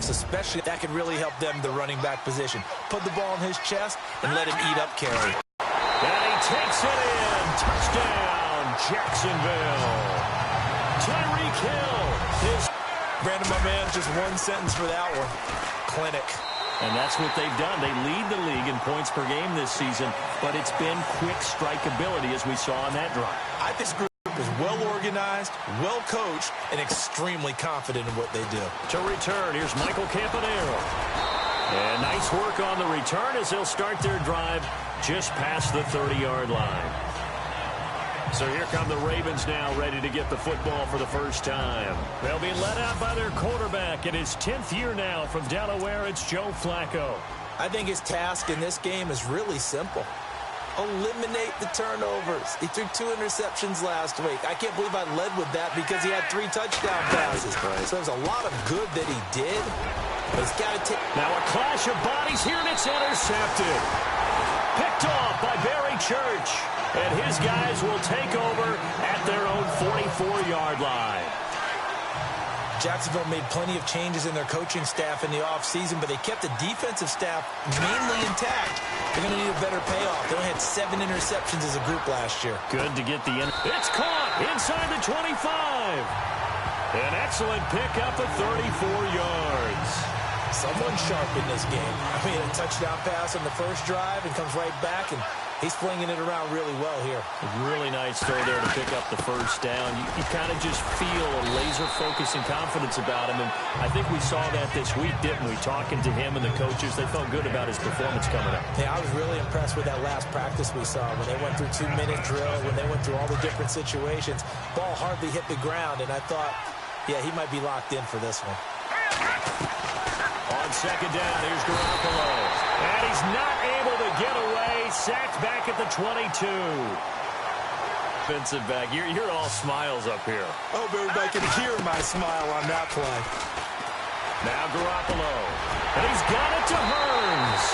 backs, especially that could really help them, the running back position. Put the ball in his chest and let him eat up carry. And he takes it in. Touchdown, Jacksonville. Tyreek Hill. Brandon, my man, just one sentence for that one. Clinic. And that's what they've done. They lead the league in points per game this season, but it's been quick strike ability as we saw on that drive. I think this group is well organized, well coached, and extremely confident in what they do. To return, here's Michael Campanaro. And nice work on the return as they'll start their drive just past the 30-yard line. So here come the Ravens now, ready to get the football for the first time. They'll be led out by their quarterback in his 10th year now from Delaware. It's Joe Flacco. I think his task in this game is really simple. Eliminate the turnovers. He threw 2 interceptions last week. I can't believe I led with that because he had 3 touchdown passes. Right. So there's a lot of good that he did. But he's got to take. Now a clash of bodies here, and it's intercepted. Picked off by Barry Church. And his guys will take over at their own 44-yard line. Jacksonville made plenty of changes in their coaching staff in the offseason, but they kept the defensive staff mainly intact. They're going to need a better payoff. They only had 7 interceptions as a group last year. Good to get the It's caught inside the 25. An excellent pickup of 34 yards. Someone sharp in this game. I mean, a touchdown pass on the first drive and comes right back, and he's flinging it around really well here. Really nice throw there to pick up the first down. You kind of just feel a laser focus and confidence about him, and I think we saw that this week, didn't we? Talking to him and the coaches, they felt good about his performance coming up. Yeah, I was really impressed with that last practice we saw when they went through 2-minute drill, when they went through all the different situations. Ball hardly hit the ground, and I thought, yeah, he might be locked in for this one. On second down, here's Garoppolo. And he's not able to get away. Sacked back at the 22. Defensive back. You're all smiles up here. I hope everybody can hear my smile on that play. Now Garoppolo. And he's got it to Hearns.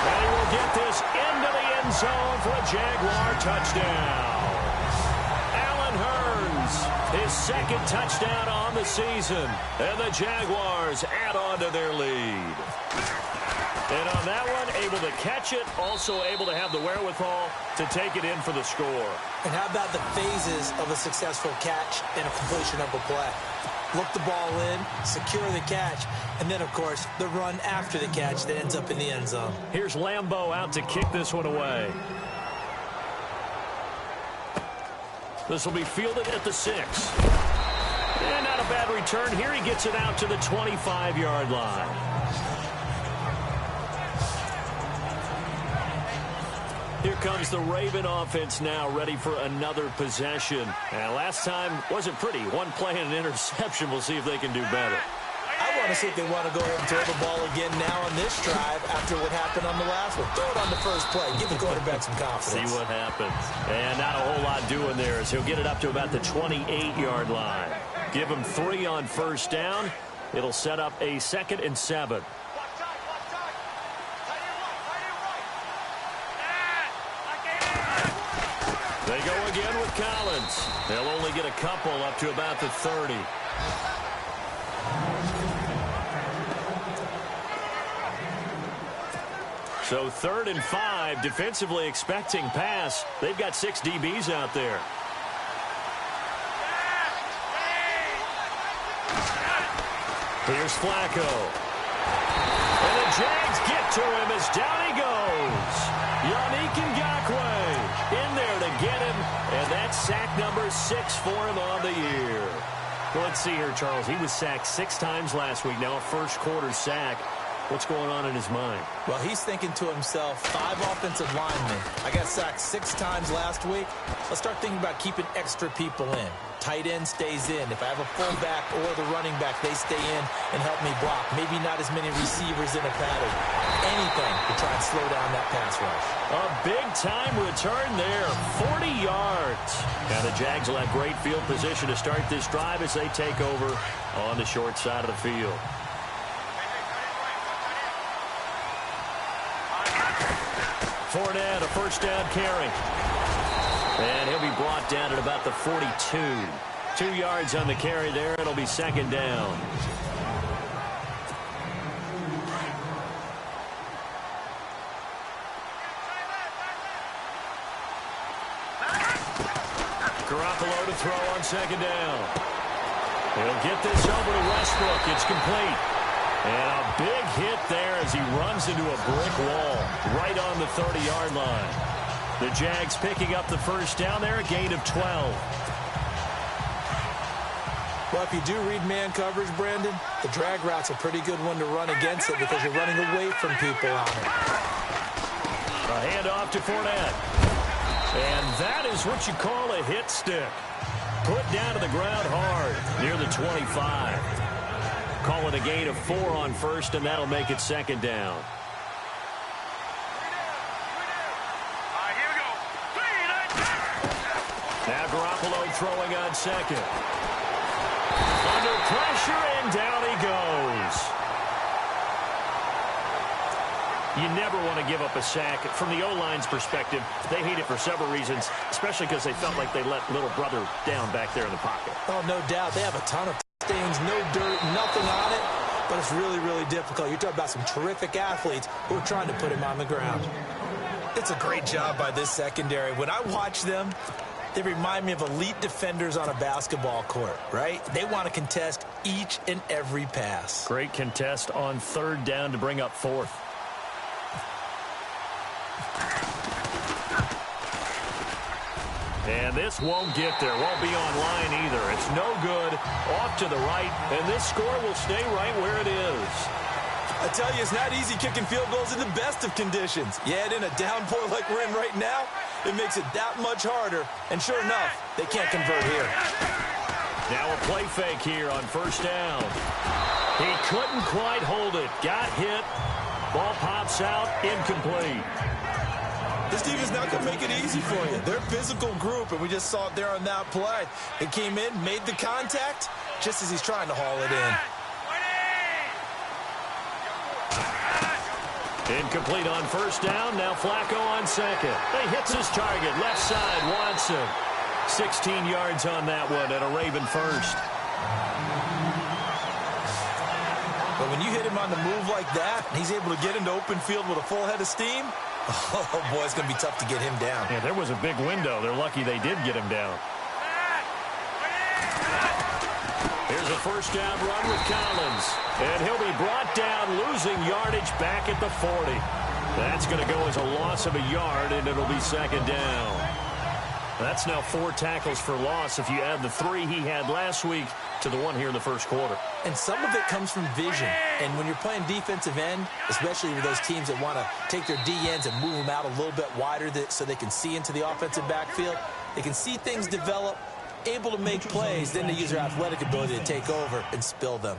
And he will get this into the end zone for a Jaguar touchdown. Allen Hearns, his second touchdown on the season. And the Jaguars add on to their lead. And on that one, able to catch it, also able to have the wherewithal to take it in for the score. And how about the phases of a successful catch and a completion of a play? Look the ball in, secure the catch, and then, of course, the run after the catch that ends up in the end zone. Here's Lambeau out to kick this one away. This will be fielded at the 6. And not a bad return here. He gets it out to the 25-yard line. Here comes the Raven offense now, ready for another possession. And last time wasn't pretty. One play and an interception. We'll see if they can do better. I want to see if they want to go ahead and throw the ball again now on this drive after what happened on the last one. Throw it on the first play. Give the quarterback some confidence. See what happens. And not a whole lot doing there as he'll get it up to about the 28-yard line. Give him 3 on first down. It'll set up a 2nd and 7. They go again with Collins. They'll only get a couple up to about the 30. So 3rd and 5, defensively expecting pass. They've got 6 DBs out there. Here's Flacco. And the Jags get to him as down he goes. Yannick Ngakoue in there to get him. And that's sack number 6 for him on the year. Well, let's see here, Charles. He was sacked 6 times last week. Now a first quarter sack. What's going on in his mind? Well, he's thinking to himself, 5 offensive linemen. I got sacked 6 times last week. Let's start thinking about keeping extra people in. Tight end stays in. If I have a fullback or the running back, they stay in and help me block. Maybe not as many receivers in a pattern. Anything to try and slow down that pass rush. A big-time return there, 40 yards. Now the Jags will have great field position to start this drive as they take over on the short side of the field. Fournette, a first down carry. And he'll be brought down at about the 42. 2 yards on the carry there. It'll be 2nd down. Garoppolo to throw on second down. He'll get this over to Westbrook. It's complete. And a big hit there as he runs into a brick wall right on the 30-yard line. The Jags picking up the first down there, a gain of 12. Well, if you do read man coverage, Brandon, the drag route's a pretty good one to run against it because you're running away from people on it. A handoff to Fournette. And that is what you call a hit stick. Put down to the ground hard near the 25. Call it a gain of 4 on first, and that'll make it second down. Now Garoppolo throwing on second. Under pressure, and down he goes. You never want to give up a sack. From the O-line's perspective, they hate it for several reasons, especially because they felt like they let little brother down back there in the pocket. Oh, no doubt. They have a ton of stains, no dirt, nothing on it, but it's really, really difficult. You're talking about some terrific athletes who are trying to put him on the ground. It's a great job by this secondary. When I watch them, they remind me of elite defenders on a basketball court, right? They want to contest each and every pass. Great contest on third down to bring up fourth. And this won't get there. Won't be online either. It's no good. Off to the right. And this score will stay right where it is. I tell you, it's not easy kicking field goals in the best of conditions. Yeah, in a downpour like we're in right now, it makes it that much harder. And sure enough, they can't convert here. Now a play fake here on first down. He couldn't quite hold it. Got hit. Ball pops out. Incomplete. This team is not going to make it easy for you. They're a physical group, and we just saw it there on that play. It came in, made the contact, just as he's trying to haul it in. Incomplete on first down. Now Flacco on second. He hits his target. Left side, Watson. 16 yards on that one and a Raven first. But when you hit him on the move like that, and he's able to get into open field with a full head of steam, oh, boy, it's going to be tough to get him down. Yeah, there was a big window. They're lucky they did get him down. Here's a first down run with Collins. And he'll be brought down, losing yardage back at the 40. That's going to go as a loss of a yard, and it'll be second down. That's now 4 tackles for loss if you add the 3 he had last week to the 1 here in the first quarter. And some of it comes from vision. And when you're playing defensive end, especially with those teams that want to take their D-ends and move them out a little bit wider so they can see into the offensive backfield, they can see things develop, able to make plays, then they use their athletic ability to take over and spill them.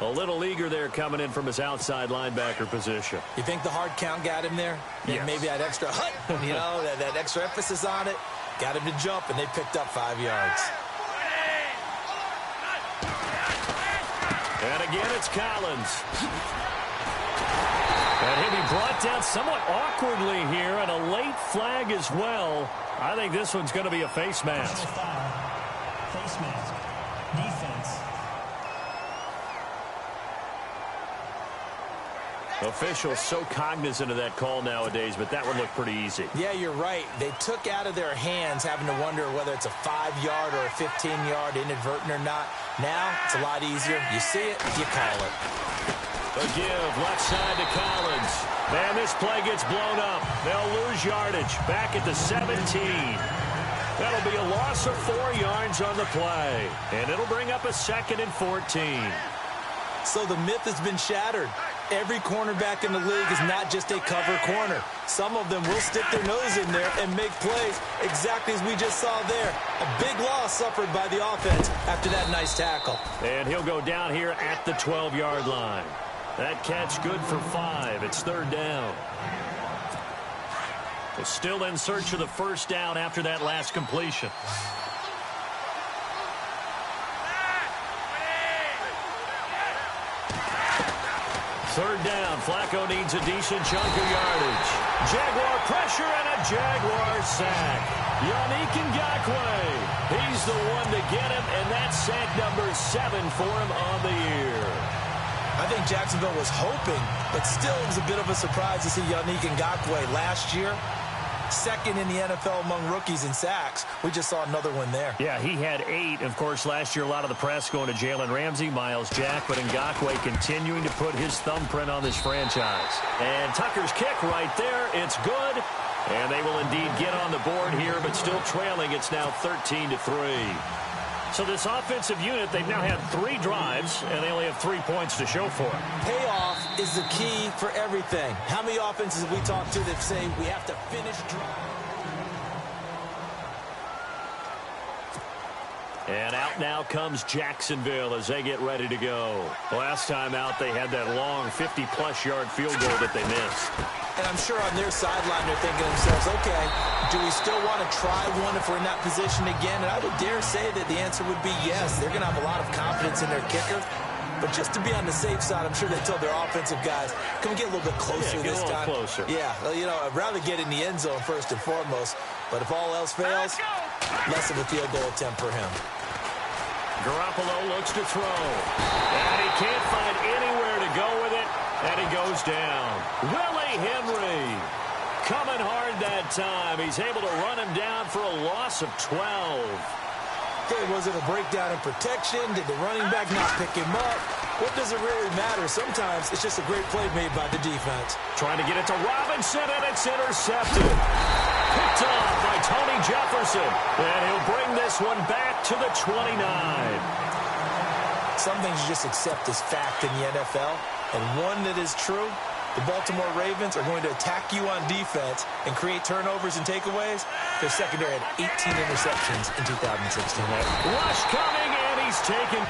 A little eager there coming in from his outside linebacker position. You think the hard count got him there? Yes. Maybe that extra hut, you know, that extra emphasis on it. Got him to jump, and they picked up 5 yards. And again, it's Collins. And he'll be brought down somewhat awkwardly here, and a late flag as well. I think this one's going to be a face mask. Face mask. Defense. Officials so cognizant of that call nowadays, but that would look pretty easy. Yeah, you're right. They took out of their hands having to wonder whether it's a 5-yard or a 15-yard inadvertent or not. Now, it's a lot easier. You see it, you call it. A give, left side to Collins. Man, this play gets blown up. They'll lose yardage back at the 17. That'll be a loss of 4 yards on the play. And it'll bring up a 2nd and 14. So the myth has been shattered. Every cornerback in the league is not just a cover corner. Some of them will stick their nose in there and make plays exactly as we just saw there. A big loss suffered by the offense after that nice tackle. And he'll go down here at the 12-yard line. That catch good for 5. It's third down. We're still in search of the first down after that last completion. Third down. Flacco needs a decent chunk of yardage. Jaguar pressure and a Jaguar sack. Yannick Ngakoue. He's the one to get him, and that's sack number 7 for him on the year. I think Jacksonville was hoping, but still it was a bit of a surprise to see Yannick Ngakoue last year. Second in the NFL among rookies in sacks. We just saw another one there. Yeah, he had 8. Of course, last year a lot of the press going to Jalen Ramsey, Miles Jack, but Ngakoue continuing to put his thumbprint on this franchise. And Tucker's kick right there. It's good. And they will indeed get on the board here, but still trailing. It's now 13-3. So this offensive unit, they've now had 3 drives, and they only have 3 points to show for it. Payoff is the key for everything. How many offenses have we talked to that say we have to finish drive? And out now comes Jacksonville as they get ready to go. Last time out, they had that long 50-plus yard field goal that they missed. And I'm sure on their sideline they're thinking to themselves, okay, do we still want to try one if we're in that position again? And I would dare say that the answer would be yes. They're going to have a lot of confidence in their kicker. But just to be on the safe side, I'm sure they tell their offensive guys, can we get a little bit closer this time? Closer. Yeah, well, you know, I'd rather get in the end zone first and foremost. But if all else fails, less of a field goal attempt for him. Garoppolo looks to throw. And he can't find anywhere to go with it. And he goes down. Willie Henry coming hard that time. He's able to run him down for a loss of 12. Okay, was it a breakdown in protection? Did the running back not pick him up? What does it really matter? Sometimes it's just a great play made by the defense. Trying to get it to Robinson, and it's intercepted. Picked off by Tony Jefferson. And he'll bring this one back to the 29. Some things you just accept as fact in the NFL. And one that is true, the Baltimore Ravens are going to attack you on defense and create turnovers and takeaways. Their secondary had 18 interceptions in 2016. Rush coming, and he's taken.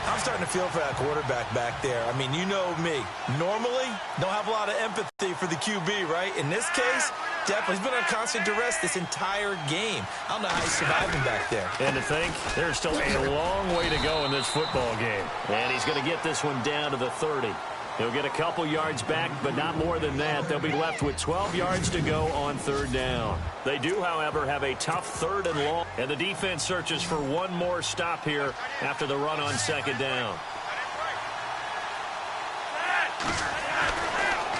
I'm starting to feel for that quarterback back there. I mean, you know me. Normally, don't have a lot of empathy for the QB, right? In this case, definitely. He's been on constant duress this entire game. I don't know how he's surviving back there. And to think, there's still a long way to go in this football game. And he's going to get this one down to the 30. He'll get a couple yards back, but not more than that. They'll be left with 12 yards to go on 3rd down. They do, however, have a tough 3rd and long. And the defense searches for one more stop here after the run on 2nd down.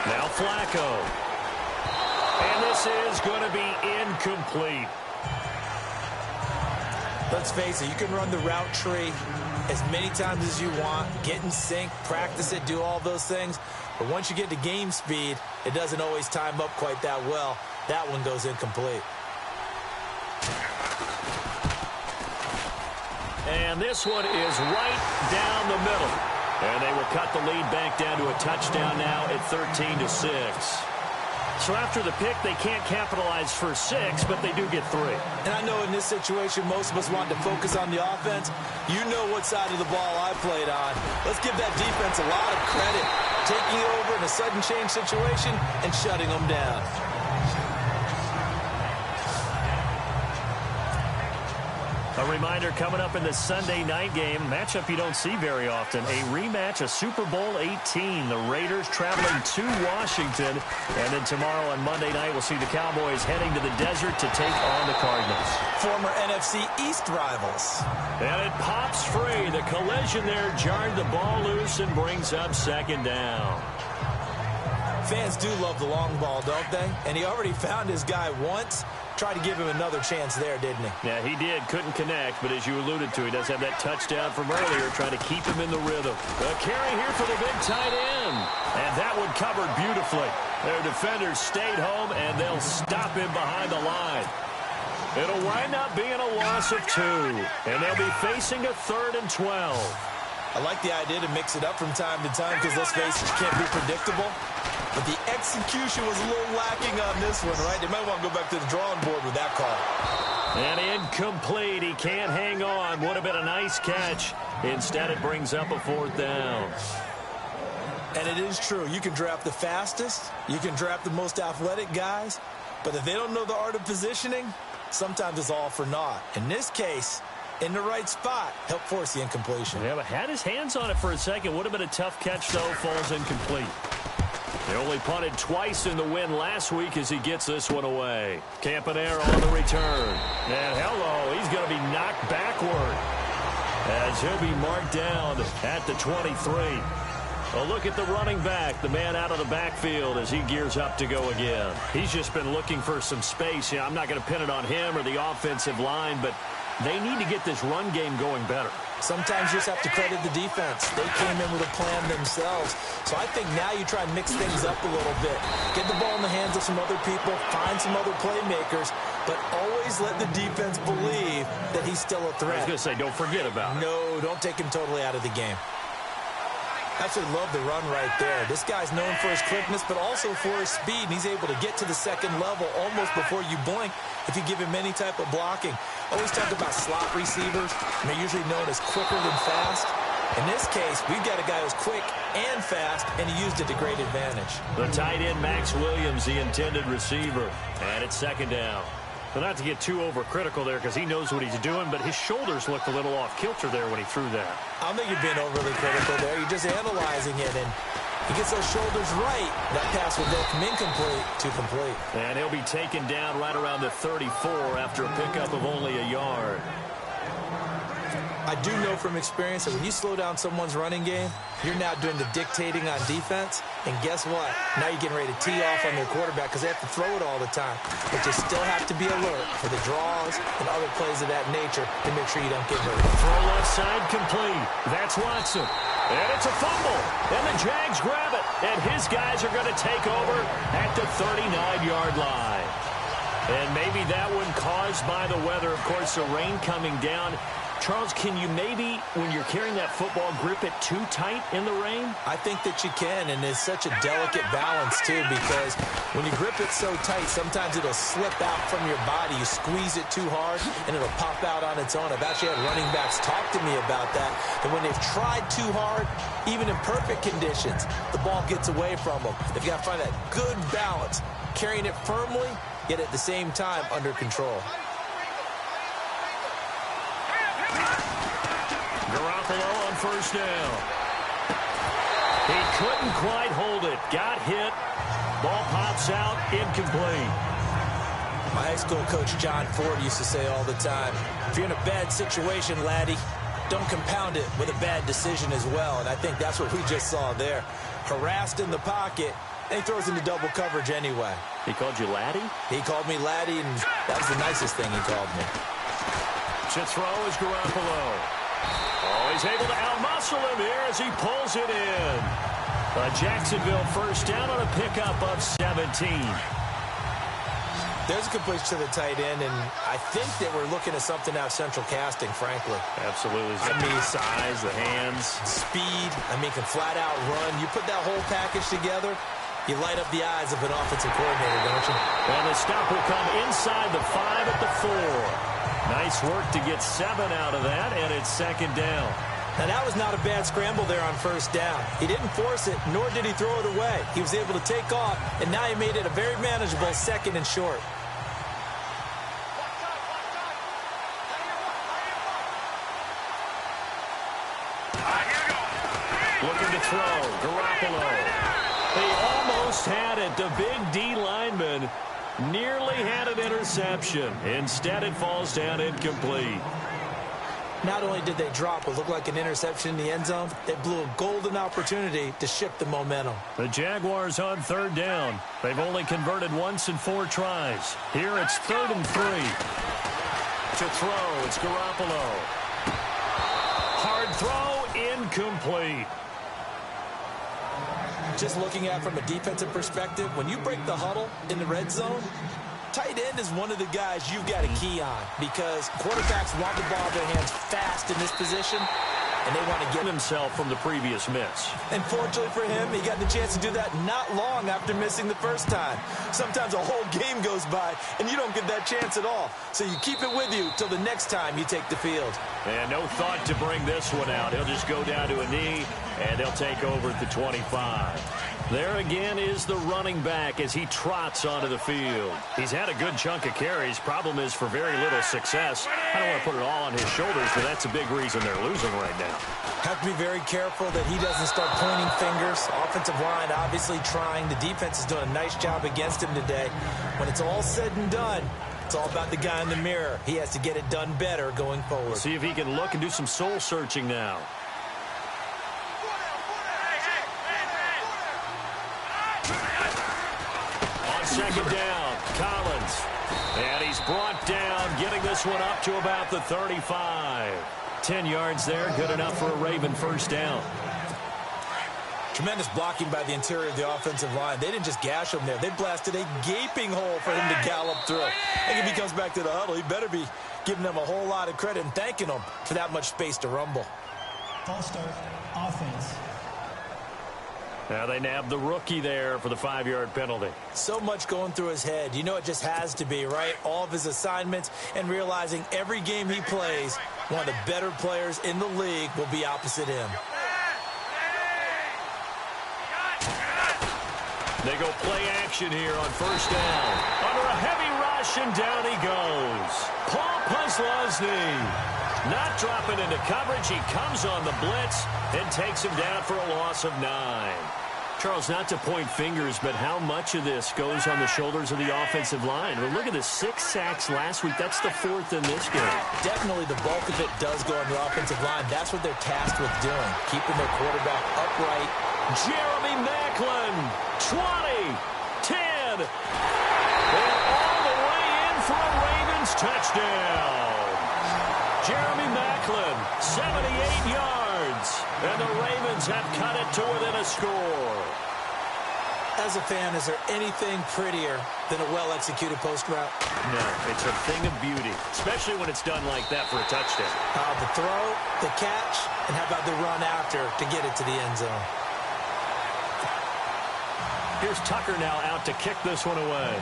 Now Flacco. And this is going to be incomplete. Let's face it, you can run the route tree as many times as you want, get in sync, practice it, do all those things. But once you get to game speed, it doesn't always time up quite that well. That one goes incomplete. And this one is right down the middle. And they will cut the lead back down to a touchdown now at 13-6. So after the pick, they can't capitalize for 6, but they do get 3. And I know in this situation, most of us want to focus on the offense. You know what side of the ball I played on. Let's give that defense a lot of credit. Taking it over in a sudden change situation and shutting them down. A reminder coming up in the Sunday night game, matchup you don't see very often, a rematch of Super Bowl 18. The Raiders traveling to Washington. And then tomorrow on Monday night, we'll see the Cowboys heading to the desert to take on the Cardinals. Former NFC East rivals. And it pops free. The collision there jarred the ball loose and brings up 2nd down. Fans do love the long ball, don't they? And he already found his guy once. Tried to give him another chance there, didn't he? Yeah, he did. Couldn't connect, but as you alluded to, he does have that touchdown from earlier, trying to keep him in the rhythm. A carry here for the big tight end. And that one covered beautifully. Their defenders stayed home, and they'll stop him behind the line. It'll wind up being a loss of 2, and they'll be facing a 3rd and 12. I like the idea to mix it up from time to time because, let's face it, you can't be predictable. But the execution was a little lacking on this one, right? They might want to go back to the drawing board with that call. And incomplete. He can't hang on. Would have been a nice catch. Instead, it brings up a 4th down. And it is true. You can draft the fastest. You can draft the most athletic guys. But if they don't know the art of positioning, sometimes it's all for naught. In this case, in the right spot, helped force the incompletion. Yeah, but had his hands on it for a second. Would have been a tough catch, though. Falls incomplete. They only punted twice in the win last week as he gets this one away. Campanera on the return. And hello, he's going to be knocked backward as he'll be marked down at the 23. A look at the running back, the man out of the backfield as he gears up to go again. He's just been looking for some space. I'm not going to pin it on him or the offensive line, but they need to get this run game going better. Sometimes you just have to credit the defense. They came in with a plan themselves. So I think now you try and mix things up a little bit. Get the ball in the hands of some other people, find some other playmakers, but always let the defense believe that he's still a threat. I was going to say, don't forget about it. No, don't take him totally out of the game. Absolutely love the run right there. This guy's known for his quickness, but also for his speed, and he's able to get to the second level almost before you blink if you give him any type of blocking. Always talk about slot receivers, and they're usually known as quicker than fast. In this case, we've got a guy who's quick and fast, and he used it to great advantage. The tight end, Max Williams, the intended receiver, and it's second down. But not to get too overcritical there because he knows what he's doing, but his shoulders looked a little off kilter there when he threw that. I don't think you're being overly critical there. You're just analyzing it, and he gets those shoulders right. That pass will go from incomplete to complete. And he'll be taken down right around the 34 after a pickup of only a yard. I do know from experience that when you slow down someone's running game, you're now doing the dictating on defense. And guess what? Now you're getting ready to tee off on their quarterback because they have to throw it all the time. But you still have to be alert for the draws and other plays of that nature to make sure you don't get hurt. Throw left side complete. That's Watson. And it's a fumble. And the Jags grab it. And his guys are going to take over at the 39-yard line. And maybe that one caused by the weather. Of course, the rain coming down. Charles, can you maybe, when you're carrying that football, grip it too tight in the rain? I think that you can, and it's such a delicate balance, too, because when you grip it so tight, sometimes it'll slip out from your body. You squeeze it too hard, and it'll pop out on its own. I've actually had running backs talk to me about that, and when they've tried too hard, even in perfect conditions, the ball gets away from them. They've got to find that good balance, carrying it firmly, yet at the same time under control. Garoppolo on first down. He couldn't quite hold it. Got hit. Ball pops out. Incomplete. My high school coach, John Ford, used to say all the time, if you're in a bad situation, laddie, don't compound it with a bad decision as well. And I think that's what we just saw there. Harassed in the pocket, and he throws into double coverage anyway. He called you laddie? He called me laddie, and that was the nicest thing he called me. To throw is Garoppolo. Oh, he's able to outmuscle him here as he pulls it in. A Jacksonville first down on a pickup of 17. There's a completion to the tight end, and I think that we're looking at something out of central casting, frankly. Absolutely. I mean, size, the hands. Speed, can flat out run. You put that whole package together, you light up the eyes of an offensive coordinator, don't you? And the stop will come inside the 5 at the 4. Nice work to get 7 out of that, and it's second down. Now, that was not a bad scramble there on first down. He didn't force it, nor did he throw it away. He was able to take off, and now he made it a very manageable second and short. Looking to throw, Garoppolo. He almost had it. The big D lineman nearly had an interception. Instead, it falls down incomplete. Not only did they drop what looked like an interception in the end zone, they blew a golden opportunity to shift the momentum. The Jaguars on third down. They've only converted once in 4 tries. Here it's 3rd and 3. To throw, it's Garoppolo. Hard throw, incomplete. Just looking at it from a defensive perspective, when you break the huddle in the red zone, tight end is one of the guys you've got to key on because quarterbacks want the ball in their hands fast in this position, and they want to get himself from the previous miss. And fortunately for him, he got the chance to do that not long after missing the first time. Sometimes a whole game goes by, and you don't get that chance at all. So you keep it with you till the next time you take the field. And no thought to bring this one out. He'll just go down to a knee, and they'll take over at the 25. There again is the running back as he trots onto the field. He's had a good chunk of carries. Problem is for very little success. I don't want to put it all on his shoulders, but that's a big reason they're losing right now. Have to be very careful that he doesn't start pointing fingers. Offensive line obviously trying. The defense is doing a nice job against him today. When it's all said and done, it's all about the guy in the mirror. He has to get it done better going forward. We'll see if he can look and do some soul searching now. second down. Collins. And he's brought down, getting this one up to about the 35. 10 yards there, good enough for a Raven first down. Tremendous blocking by the interior of the offensive line. They didn't just gash him there. They blasted a gaping hole for him to gallop through. I think if he comes back to the huddle, he better be giving them a whole lot of credit and thanking them for that much space to rumble. False start, offense. Now they nabbed the rookie there for the 5-yard penalty. So much going through his head. You know it just has to be, right? All of his assignments and realizing every game he plays, one of the better players in the league will be opposite him. They go play action here on first down. Under a heavy rush, and down he goes. Paul Puslosny not dropping into coverage. He comes on the blitz and takes him down for a loss of 9. Charles, not to point fingers, but how much of this goes on the shoulders of the offensive line? Well, look at the 6 sacks last week. That's the 4th in this game. Definitely the bulk of it does go on the offensive line. That's what they're tasked with doing, keeping their quarterback upright. Jeremy Maclin, 20, 10, and all the way in for a Ravens touchdown. Jeremy Maclin, 78 yards, and the Ravens have cut it to within a score. As a fan, is there anything prettier than a well-executed post route? No, it's a thing of beauty, especially when it's done like that for a touchdown. The throw, the catch, and how about the run after to get it to the end zone? Here's Tucker now out to kick this one away.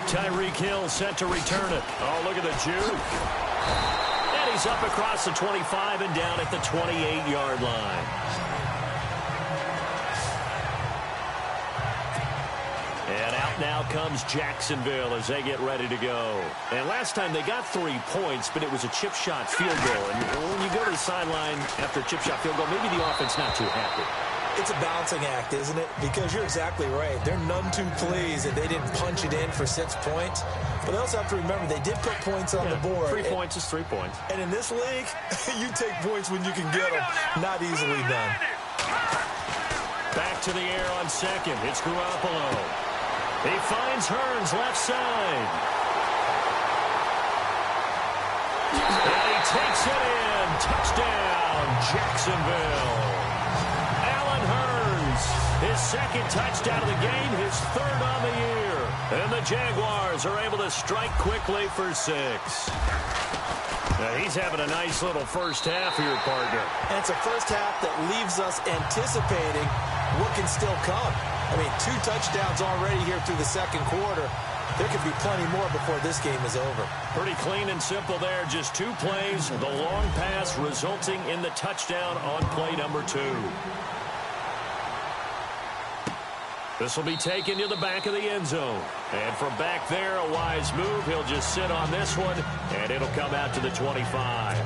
Tyreek Hill set to return it. Oh, look at the juke. And he's up across the 25 and down at the 28-yard line. And out now comes Jacksonville as they get ready to go. And last time they got 3 points, but it was a chip shot field goal. And when you go to the sideline after a chip shot field goal, maybe the offense not too happy. It's a balancing act, isn't it? Because you're exactly right. They're none too pleased that they didn't punch it in for 6 points. But they also have to remember they did put points on the board. 3 points is 3 points. And in this league, you take points when you can get them. Not easily done. Back to the air on second. It's Garoppolo. He finds Hearns left side. And he takes it in. Touchdown, Jacksonville. Allen Hearns, his second touchdown of the game, his 3rd on the year. And the Jaguars are able to strike quickly for 6. Now he's having a nice little first half here, partner. And it's a first half that leaves us anticipating what can still come. I mean, 2 touchdowns already here through the second quarter. There could be plenty more before this game is over. Pretty clean and simple there. Just 2 plays. The long pass resulting in the touchdown on play number 2. This will be taken to the back of the end zone. And from back there, a wise move. He'll just sit on this one, and it'll come out to the 25.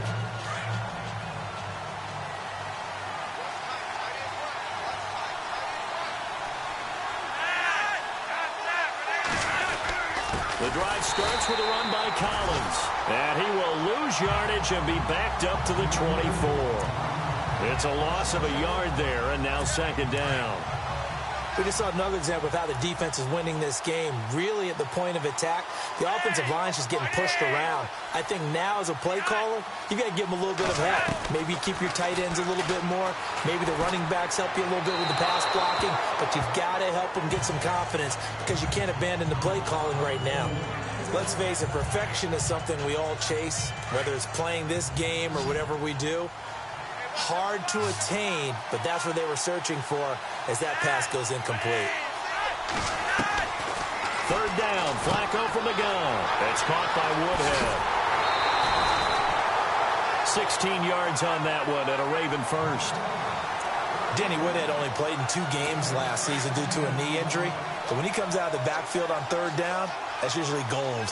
The drive starts with a run by Collins. And he will lose yardage and be backed up to the 24. It's a loss of a yard there, and now second down. We just saw another example of how the defense is winning this game. Really at the point of attack, the offensive line is just getting pushed around. I think now as a play caller, you got to give them a little bit of help. Maybe keep your tight ends a little bit more. Maybe the running backs help you a little bit with the pass blocking. But you've got to help them get some confidence because you can't abandon the play calling right now. Let's face it, perfection is something we all chase, whether it's playing this game or whatever we do. Hard to attain, but that's what they were searching for as that pass goes incomplete. 3rd down, Flacco from the gun. It's caught by Woodhead. 16 yards on that one and a Raven first. Danny Woodhead only played in 2 games last season due to a knee injury. But when he comes out of the backfield on 3rd down, that's usually gold.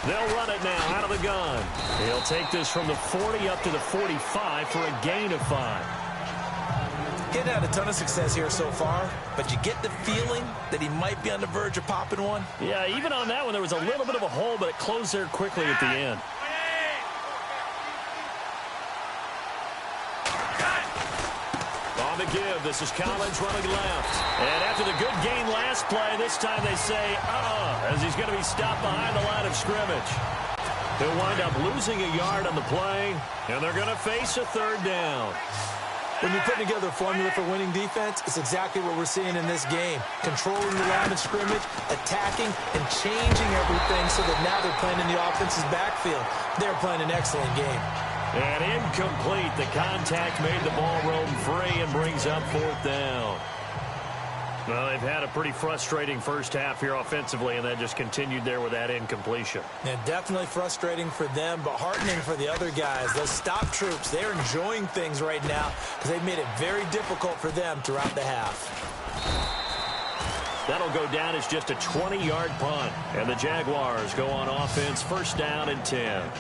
They'll run it now out of the gun. He'll take this from the 40 up to the 45 for a gain of 5. Getting had a ton of success here so far, but you get the feeling that he might be on the verge of popping one. Yeah, even on that one, there was a little bit of a hole, but it closed there quickly at the end. on the give. This is Collins running left. And after the good gain last play, this time they say, as he's going to be stopped behind the line of scrimmage. He'll wind up losing a yard on the play, and they're going to face a third down. When you're putting together a formula for winning defense, it's exactly what we're seeing in this game. Controlling the line of scrimmage, attacking, and changing everything so that now they're playing in the offense's backfield. They're playing an excellent game. And incomplete. The contact made the ball roam free and brings up fourth down. Well, they've had a pretty frustrating first half here offensively, and that just continued there with that incompletion. Yeah, definitely frustrating for them, but heartening for the other guys. Those stop troops, they're enjoying things right now because they've made it very difficult for them throughout the half. That'll go down as just a 20-yard punt, and the Jaguars go on offense, first down and 10.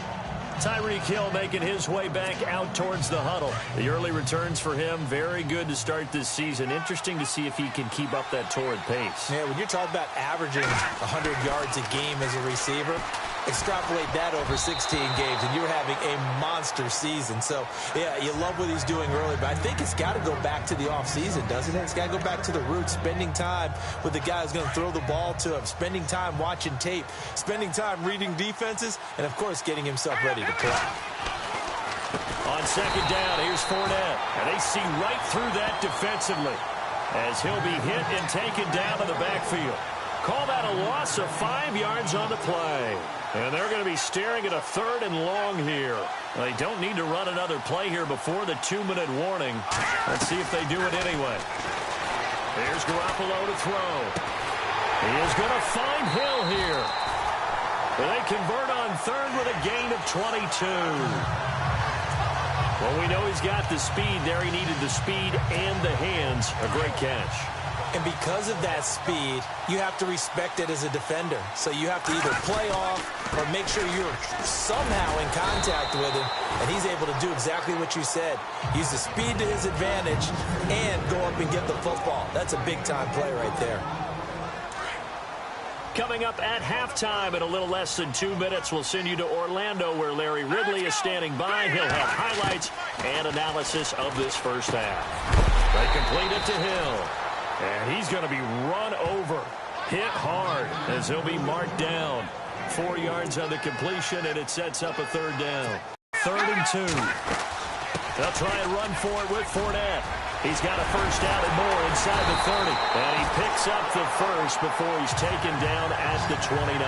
Tyreek Hill making his way back out towards the huddle. The early returns for him, very good to start this season. Interesting to see if he can keep up that torrid pace. Yeah, when you're talking about averaging 100 yards a game as a receiver, extrapolate that over 16 games, and you're having a monster season. So, yeah, you love what he's doing early, but I think it's got to go back to the offseason, doesn't it? It's got to go back to the roots, spending time with the guy who's going to throw the ball to him, spending time watching tape, spending time reading defenses, and, of course, getting himself ready to play. On second down, here's Fournette, and they see right through that defensively as he'll be hit and taken down to the backfield. Call that a loss of 5 yards on the play. And they're going to be staring at a third and long here. They don't need to run another play here before the 2-minute warning. Let's see if they do it anyway. There's Garoppolo to throw. He is going to find Hill here. They convert on third with a gain of 22. Well, we know he's got the speed there. He needed the speed and the hands. A great catch. And because of that speed, you have to respect it as a defender. So you have to either play off or make sure you're somehow in contact with him. And he's able to do exactly what you said. Use the speed to his advantage and go up and get the football. That's a big-time play right there. Coming up at halftime in a little less than 2 minutes, we'll send you to Orlando where Larry Ridley is standing by. He'll have highlights and analysis of this first half. They complete it to Hill. And he's going to be run over, hit hard, as he'll be marked down. 4 yards on the completion, and it sets up a third down. 3rd and 2. They'll try and run for it with Fournette. He's got a first down and more inside the 30. And he picks up the first before he's taken down at the 29.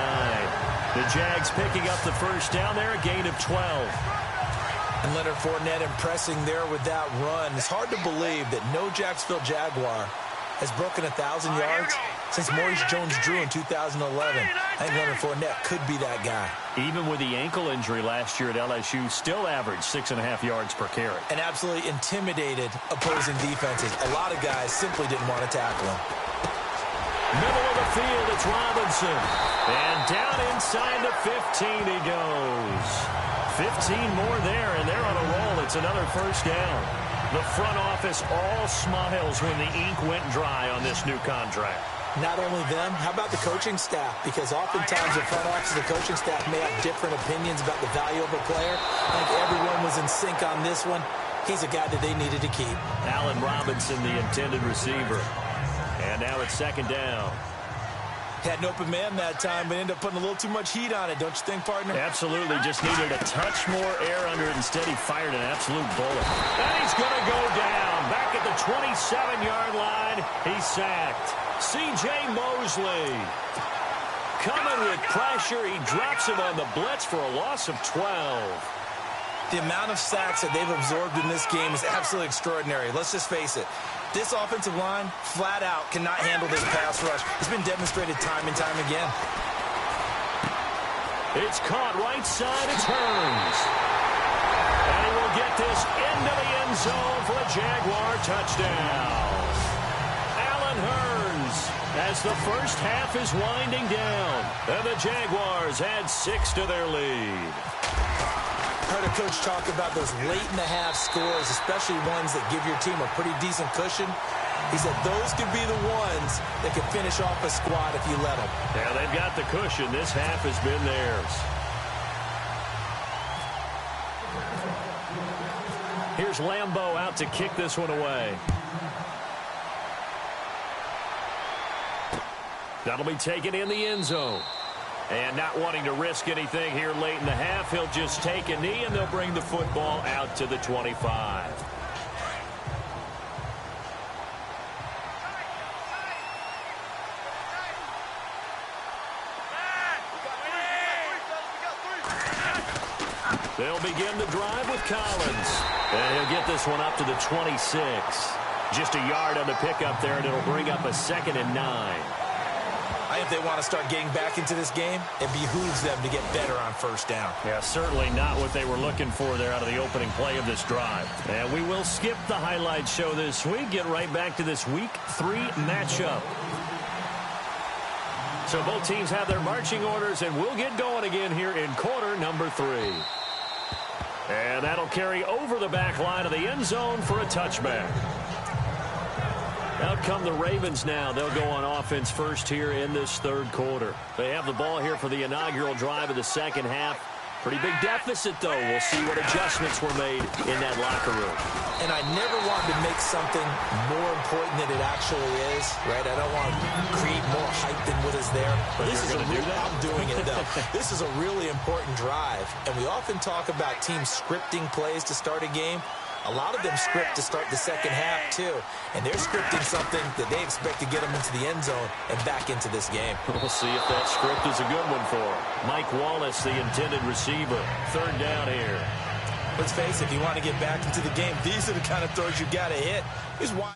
The Jags picking up the first down there, a gain of 12. And Leonard Fournette impressing there with that run. It's hard to believe that no Jacksonville Jaguar has broken 1,000 yards since Maurice Jones-Drew in 2011. I think Leonard Fournette could be that guy. Even with the ankle injury last year at LSU, still averaged 6.5 yards per carry. And absolutely intimidated opposing defenses. A lot of guys simply didn't want to tackle him. Middle of the field, it's Robinson. And down inside the 15 he goes. 15 more there, and they're on a roll. It's another first down. The front office all smiles when the ink went dry on this new contract. Not only them, how about the coaching staff? Because oftentimes the front office and the coaching staff may have different opinions about the value of a player. I think everyone was in sync on this one. He's a guy that they needed to keep. Allen Robinson, the intended receiver. And now it's second down. Had an open man that time, but ended up putting a little too much heat on it, don't you think, partner? Absolutely. Just needed a touch more air under it. Instead, he fired an absolute bullet. And he's going to go down. Back at the 27-yard line, he's sacked. C.J. Mosley coming with pressure. He drops him on the blitz for a loss of 12. The amount of sacks that they've absorbed in this game is absolutely extraordinary. Let's just face it. This offensive line, flat out, cannot handle this pass rush. It's been demonstrated time and time again. It's caught right side. It turns. And he will get this into the end zone for a Jaguar touchdown. Allen Hurns as the first half is winding down. And the Jaguars add 6 to their lead. Heard a coach talk about those late-in-the-half scores, especially ones that give your team a pretty decent cushion. He said those could be the ones that could finish off a squad if you let them. Yeah, they've got the cushion. This half has been theirs. Here's Lambeau out to kick this one away. That'll be taken in the end zone. And not wanting to risk anything here late in the half, he'll just take a knee, and they'll bring the football out to the 25. They'll begin the drive with Collins. And he'll get this one up to the 26. Just a yard on the pickup there, and it'll bring up a 2nd and 9. I think they want to start getting back into this game. It behooves them to get better on first down. Yeah, certainly not what they were looking for there out of the opening play of this drive. And we will skip the highlight show this week. Get right back to this Week 3 matchup. So both teams have their marching orders, and we'll get going again here in quarter number 3. And that'll carry over the back line of the end zone for a touchback. Out come the Ravens now. They'll go on offense first here in this third quarter. They have the ball here for the inaugural drive of the second half. Pretty big deficit, though. We'll see what adjustments were made in that locker room. And I never wanted to make something more important than it actually is, right? I don't want to create more hype than what is there. But this is I'm doing it, though. This is a really important drive. And we often talk about teams scripting plays to start a game. A lot of them script to start the second half, too. And they're scripting something that they expect to get them into the end zone and back into this game. We'll see if that script is a good one for him. Mike Wallace, the intended receiver. Third down here. Let's face it, if you want to get back into the game, these are the kind of throws you got to hit. He's wide.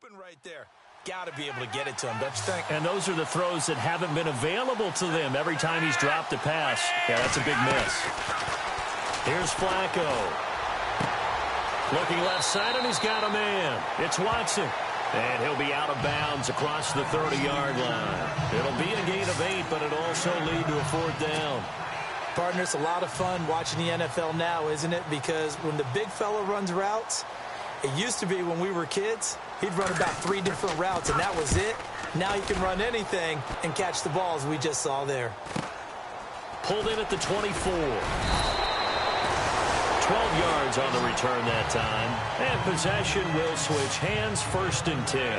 Open right there. Got to be able to get it to him, don't you think? And those are the throws that haven't been available to them every time he's dropped a pass. Yeah, that's a big miss. Here's Flacco. Looking left side, and he's got a man. It's Watson. And he'll be out of bounds across the 30-yard line. It'll be a gain of 8, but it'll also lead to a 4th down. Partner, it's a lot of fun watching the NFL now, isn't it? Because when the big fella runs routes, it used to be when we were kids, he'd run about 3 different routes, and that was it. Now he can run anything and catch the balls we just saw there. Pulled in at the 24. 12 yards on the return that time. And possession will switch hands, 1st and 10.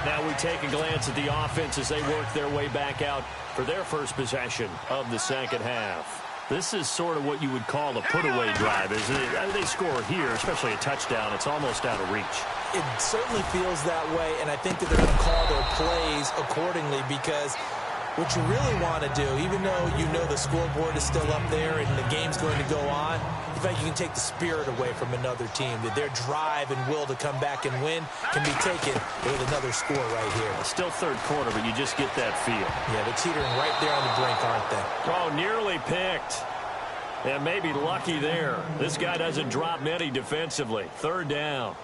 Now we take a glance at the offense as they work their way back out for their first possession of the second half. This is sort of what you would call a put-away drive, isn't it? I mean, they score here, especially a touchdown. It's almost out of reach. It certainly feels that way, and I think that they're going to call their plays accordingly because what you really want to do, even though you know the scoreboard is still up there and the game's going to go on, you think you can take the spirit away from another team, that their drive and will to come back and win can be taken with another score right here. Still third quarter, but you just get that feel. Yeah, they're teetering right there on the brink, aren't they? Oh, nearly picked. And maybe lucky there. This guy doesn't drop many defensively. 3rd down.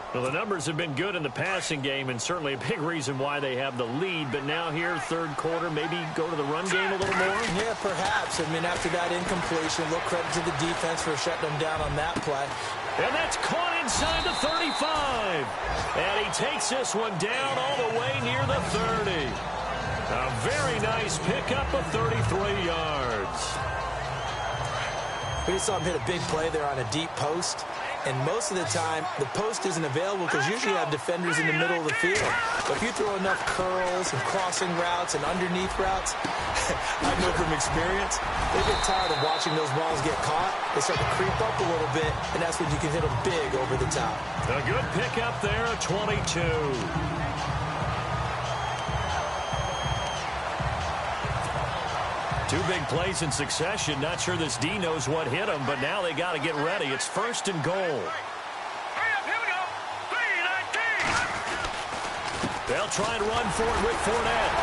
Well, the numbers have been good in the passing game, and certainly a big reason why they have the lead. But now here, third quarter, maybe go to the run game a little more? Yeah, perhaps. I mean, after that incompletion, a little credit to the defense for shutting them down on that play. And that's caught inside the 35. And he takes this one down all the way near the 30. A very nice pickup of 33 yards. We just saw him hit a big play there on a deep post. And most of the time, the post isn't available because usually you have defenders in the middle of the field. But if you throw enough curls and crossing routes and underneath routes, I know from experience, they get tired of watching those balls get caught. They start to creep up a little bit, and that's when you can hit them big over the top. A good pickup there, 22. Two big plays in succession. Not sure this D knows what hit him, but now they got to get ready. It's 1st and goal. They'll try and run for it with Fournette.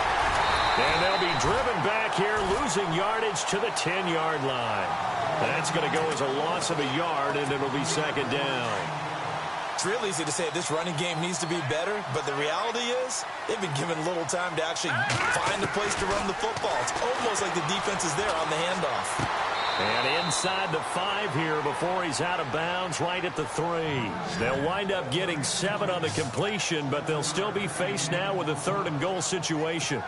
And they'll be driven back here, losing yardage to the 10-yard line. That's going to go as a loss of a yard, and it'll be 2nd down. It's real easy to say this running game needs to be better, but the reality is they've been given little time to actually find a place to run the football. It's almost like the defense is there on the handoff. And inside the 5 here before he's out of bounds right at the 3. They'll wind up getting 7 on the completion, but they'll still be faced now with a 3rd and goal situation.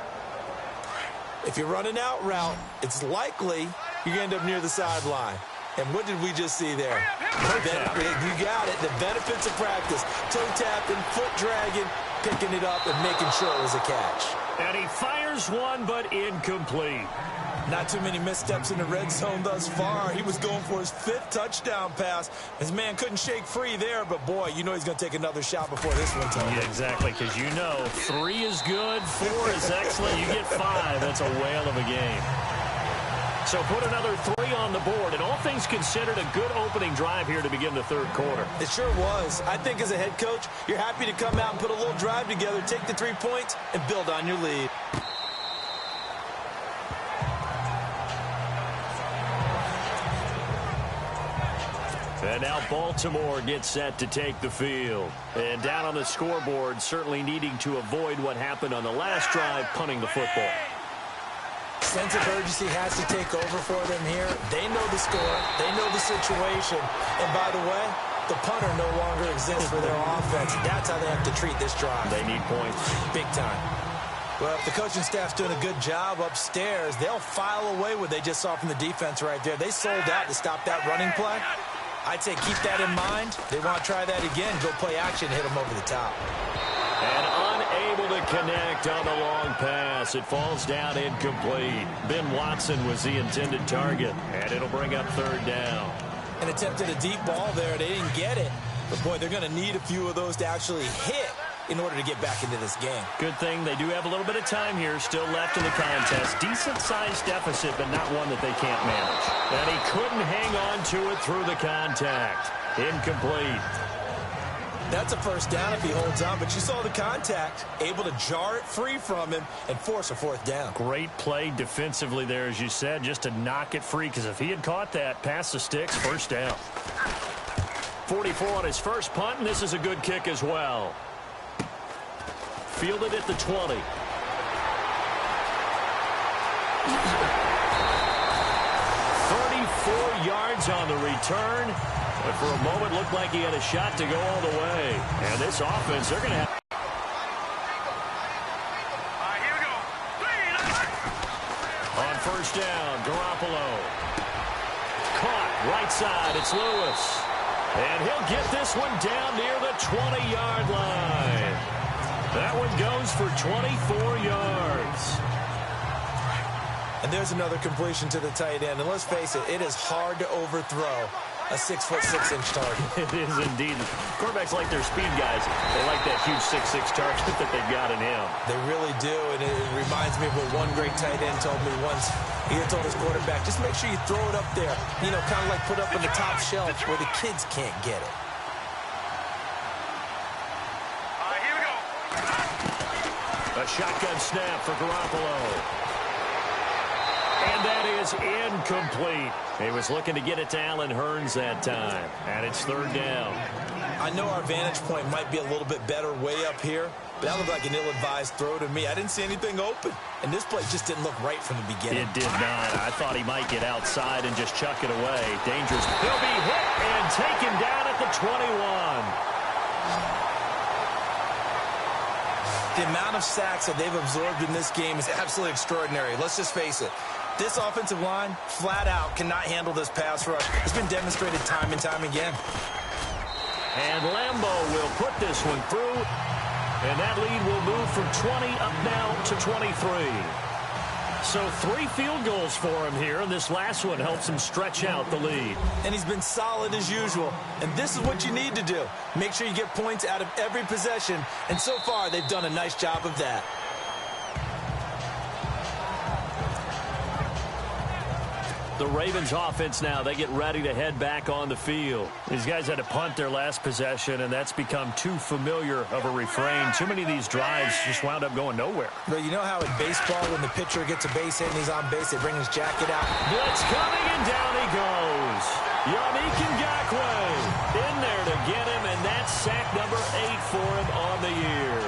If you're running out route, it's likely you're going to end up near the sideline. And what did we just see there? You got it. The benefits of practice. Toe tapping, foot dragging, picking it up, and making sure it was a catch. And he fires one, but incomplete. Not too many missteps in the red zone thus far. He was going for his 5th touchdown pass. His man couldn't shake free there, but boy, you know he's going to take another shot before this one's over. Yeah, exactly, because you know 3 is good, 4 is excellent. You get 5, that's a whale of a game. So put another 3 on the board, and all things considered, a good opening drive here to begin the 3rd quarter. It sure was. I think as a head coach, you're happy to come out and put a little drive together, take the 3 points, and build on your lead. And now Baltimore gets set to take the field. And down on the scoreboard, certainly needing to avoid what happened on the last drive, punting the football. Sense of urgency has to take over for them here. They know the score. They know the situation. And by the way, the punter no longer exists for their offense. That's how they have to treat this drive. They need points. Big time. Well, if the coaching staff's doing a good job upstairs, they'll file away what they just saw from the defense right there. They sold out to stop that running play. I'd say keep that in mind. They want to try that again. Go play action, hit them over the top. And unable to connect on the long pass. It falls down incomplete. Ben Watson was the intended target, and it'll bring up 3rd down. And attempted a deep ball there. They didn't get it. But, boy, they're going to need a few of those to actually hit in order to get back into this game. Good thing they do have a little bit of time here still left in the contest. Decent-sized deficit, but not one that they can't manage. And he couldn't hang on to it through the contact. Incomplete. That's a 1st down if he holds on, but you saw the contact. Able to jar it free from him and force a 4th down. Great play defensively there, as you said, just to knock it free, because if he had caught that, past the sticks, 1st down. 44 on his first punt, and this is a good kick as well. Fielded at the 20. 34 yards on the return. But for a moment, looked like he had a shot to go all the way. And this offense, they're going to have... Here we go. On 1st down, Garoppolo. Caught, right side, it's Lewis. And he'll get this one down near the 20-yard line. That one goes for 24 yards. And there's another completion to the tight end. And let's face it, it is hard to overthrow a 6'6" target. It is indeed. Quarterbacks like their speed guys. They like that huge 6'6" target that they've got in him. They really do, and it reminds me of what one great tight end told me once. He had told his quarterback, just make sure you throw it up there. You know, kind of like put up on the top shelf where the kids can't get it. Here we go. A shotgun snap for Garoppolo. And that is incomplete. He was looking to get it to Allen Hurns that time. And it's 3rd down. I know our vantage point might be a little bit better way up here, but that looked like an ill-advised throw to me. I didn't see anything open, and this play just didn't look right from the beginning. It did not. I thought he might get outside and just chuck it away. Dangerous. He'll be hit and taken down at the 21. The amount of sacks that they've absorbed in this game is absolutely extraordinary. Let's just face it. This offensive line, flat out, cannot handle this pass rush. It's been demonstrated time and time again. And Lambo will put this one through. And that lead will move from 20 up now to 23. So 3 field goals for him here, and this last one helps him stretch out the lead. And he's been solid as usual. And this is what you need to do. Make sure you get points out of every possession. And so far, they've done a nice job of that. The Ravens offense now, they get ready to head back on the field. These guys had to punt their last possession, and that's become too familiar of a refrain. Too many of these drives just wound up going nowhere. But you know how in baseball, when the pitcher gets a base hit and he's on base, they bring his jacket out? Blitz coming, and down he goes. Yannick Ngakoue in there to get him, and that's sack number 8 for him on the year.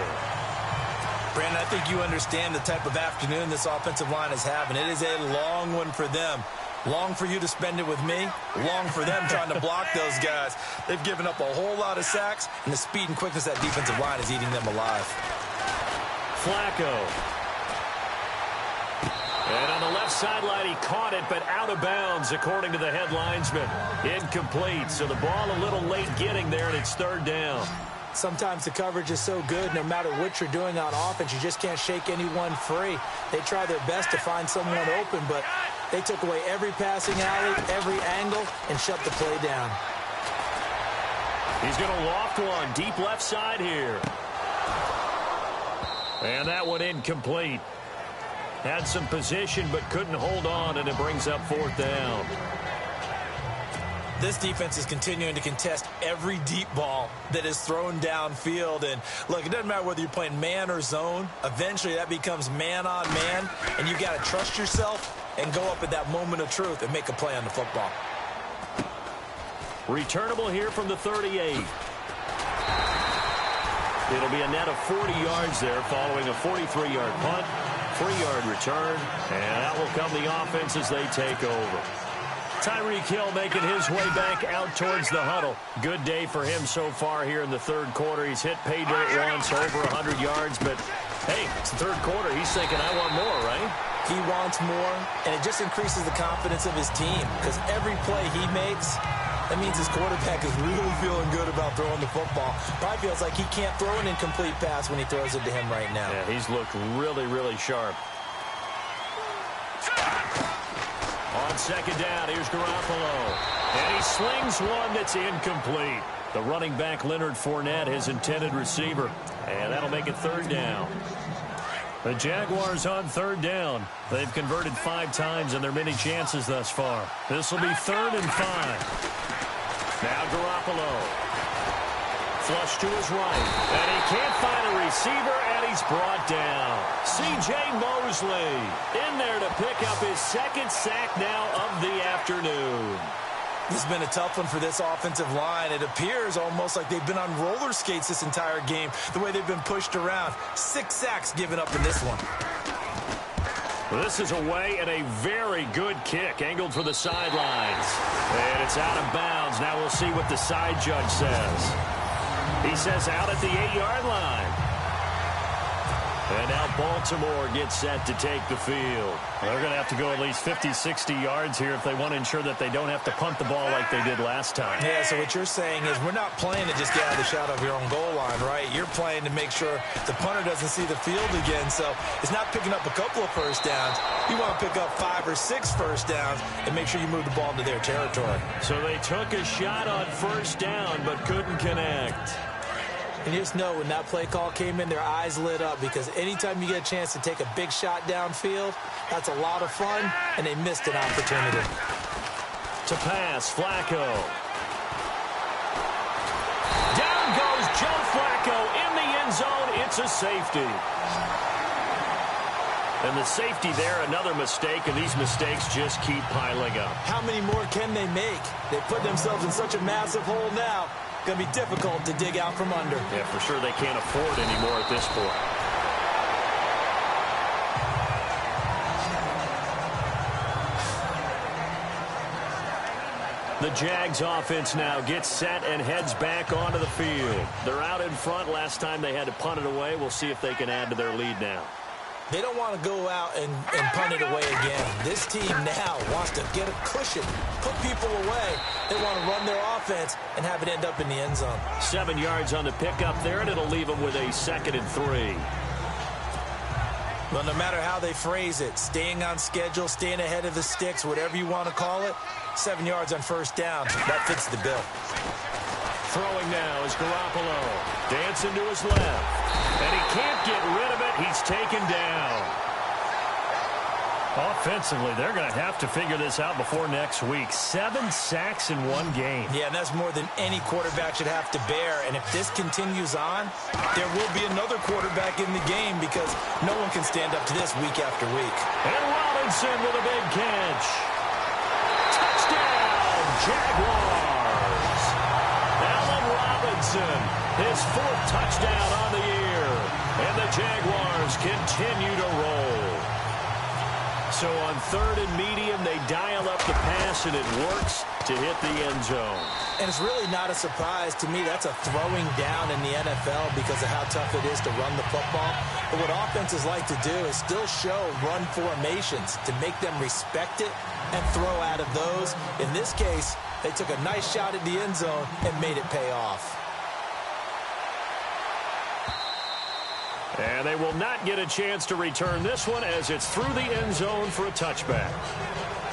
Brandon, I think you understand the type of afternoon this offensive line is having. It is a long one for them. Long for you to spend it with me. Long for them trying to block those guys. They've given up a whole lot of sacks, and the speed and quickness of that defensive line is eating them alive. Flacco. And on the left sideline, he caught it, but out of bounds, according to the head linesman. Incomplete, so the ball a little late getting there, and it's third down. Sometimes the coverage is so good, no matter what you're doing on offense, you just can't shake anyone free. They try their best to find someone open, but they took away every passing alley, every angle, and shut the play down. He's going to loft one deep left side here. And that one incomplete. Had some position, but couldn't hold on, and it brings up fourth down. This defense is continuing to contest every deep ball that is thrown downfield. And, look, it doesn't matter whether you're playing man or zone. Eventually, that becomes man on man, and you've got to trust yourself and go up at that moment of truth and make a play on the football. Returnable here from the 38. It'll be a net of 40 yards there following a 43-yard punt, 3-yard return, and that will come the offense as they take over. Tyreek Hill making his way back out towards the huddle. Good day for him so far here in the third quarter. He's hit pay dirt once, over 100 yards, but hey, it's the third quarter. He's thinking, I want more, right? He wants more, and it just increases the confidence of his team because every play he makes, that means his quarterback is really feeling good about throwing the football. Probably feels like he can't throw an incomplete pass when he throws it to him right now. Yeah, he's looked really, really sharp. On second down, here's Garoppolo. And he slings one that's incomplete. The running back, Leonard Fournette, his intended receiver. And that'll make it third down. The Jaguars on third down. They've converted 5 times in their many chances thus far. This will be 3rd and 5. Now Garoppolo. Flush to his right. And he can't find a receiver, and he's brought down. C.J. Mosley in there to pick up his 2nd sack now of the afternoon. This has been a tough one for this offensive line. It appears almost like they've been on roller skates this entire game, the way they've been pushed around. 6 sacks given up in this one. This is away and a very good kick, angled for the sidelines. And it's out of bounds. Now we'll see what the side judge says. He says out at the 8-yard line. And now Baltimore gets set to take the field. They're going to have to go at least 50, 60 yards here if they want to ensure that they don't have to punt the ball like they did last time. Yeah, so what you're saying is we're not playing to just get out of the shot of your own goal line, right? You're playing to make sure the punter doesn't see the field again. So it's not picking up a couple of first downs. You want to pick up 5 or 6 first downs and make sure you move the ball into their territory. So they took a shot on first down but couldn't connect. And you just know when that play call came in, their eyes lit up because anytime you get a chance to take a big shot downfield, that's a lot of fun, and they missed an opportunity. To pass, Flacco. Down goes Joe Flacco in the end zone. It's a safety. And the safety there, another mistake, and these mistakes just keep piling up. How many more can they make? They put themselves in such a massive hole now. Going to be difficult to dig out from under. Yeah, for sure they can't afford anymore at this point. The Jags offense now gets set and heads back onto the field. They're out in front. Last time they had to punt it away. We'll see if they can add to their lead now. They don't want to go out and punt it away again. This team now wants to get a cushion, put people away. They want to run their offense and have it end up in the end zone. 7 yards on the pickup there, and it'll leave them with a 2nd and 3. Well, no matter how they phrase it, staying on schedule, staying ahead of the sticks, whatever you want to call it, 7 yards on first down, that fits the bill. Throwing now is Garoppolo. Dancing to his left. And he can't get rid of it. He's taken down. Offensively, they're going to have to figure this out before next week. 7 sacks in 1 game. Yeah, and that's more than any quarterback should have to bear. And if this continues on, there will be another quarterback in the game because no one can stand up to this week after week. And Robinson with a big catch. Touchdown, Jaguars. Allen Robinson, his 4th touchdown on the year. And the Jaguars continue to roll. So on 3rd and medium, they dial up the pass, and it works to hit the end zone. And it's really not a surprise to me. That's a throwing down in the NFL because of how tough it is to run the football. But what offenses like to do is still show run formations to make them respect it and throw out of those. In this case, they took a nice shot at the end zone and made it pay off. And they will not get a chance to return this one as it's through the end zone for a touchback.